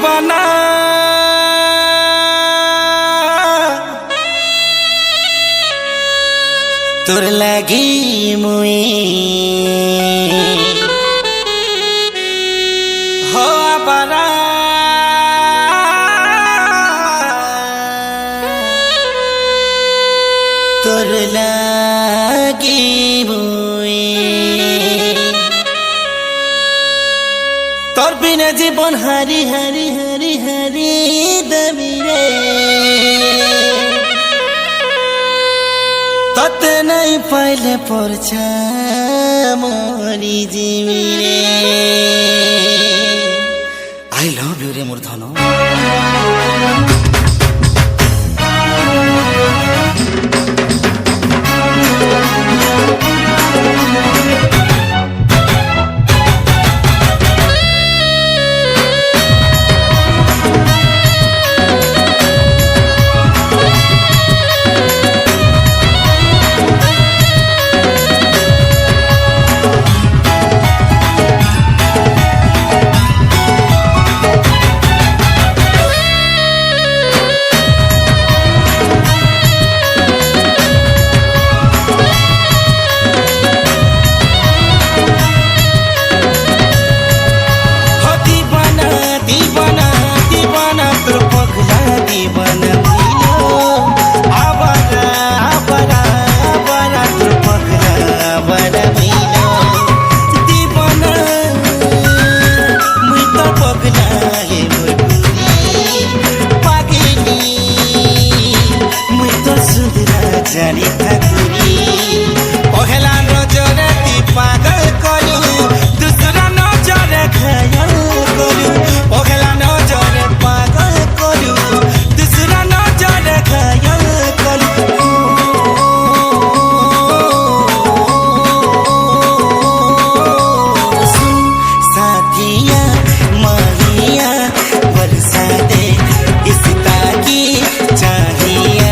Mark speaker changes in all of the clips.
Speaker 1: दीवाना तोर लगी मुई हो बरा तोर लगी मुई तोर बिना जीवन हरी हरी हरी हरी दमिरे तते नहीं पहले परछा मोरी जीविरे आई लव यू रे मोर धन जानी ठाकुरी पहला नजर पागल करू दूसरा नजर घायल करू पहला नजर पागल करू दूसरा नजर घायल करू साथिया माहिया बरसा दे इस ताकी चाहिए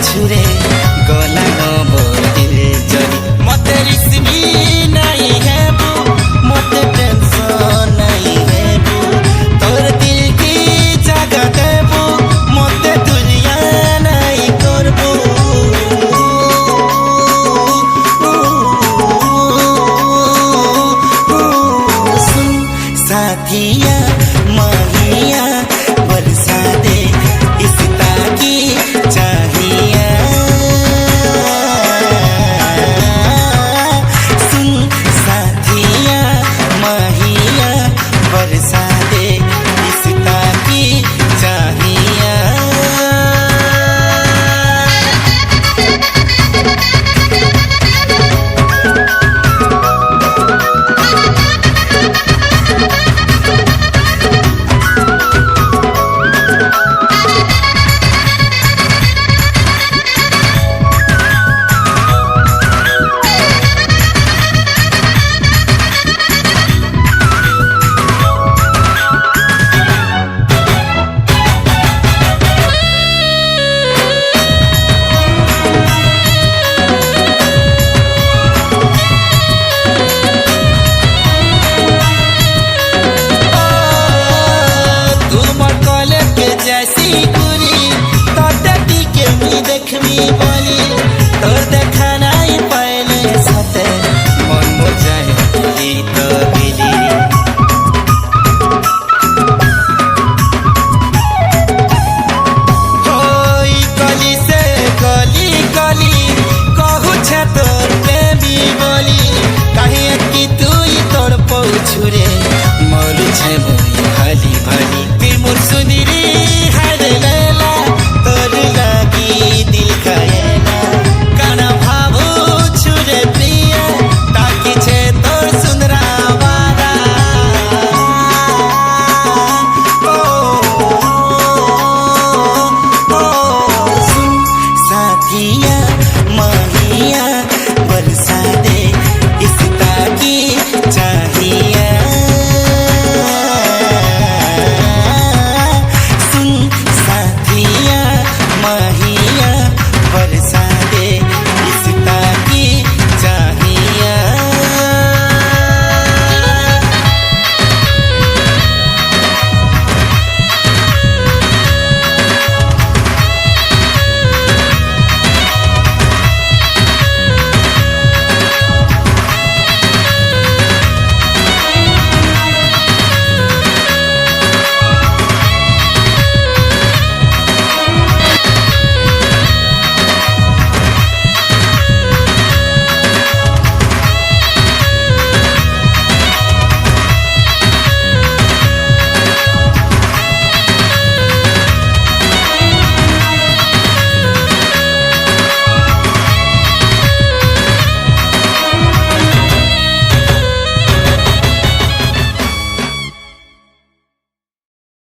Speaker 1: छुरे गला नबदिल जरी मते रिस्मी नहीं है बू मते टेंशन नहीं है बू तोर दिल की जगह दे बू मते दुनिया नहीं करबू सुन साथिया माहिया बरसा दे इस ताकी चाहिए बोली तोर देखा नहीं पहले सते मन मुझाए गीत बिली होई गली से गली गली कहू छे तोर प्रेमी बोली कहीं कि तू तोर पौछुरे मौलू छे बोली भली भली फिर मोर सुनिरी हर लेला तोर लागी दिल खाएला काना भावो छुरे प्रिय ताकि छे तोर सुंदरा वारा ओ साथिया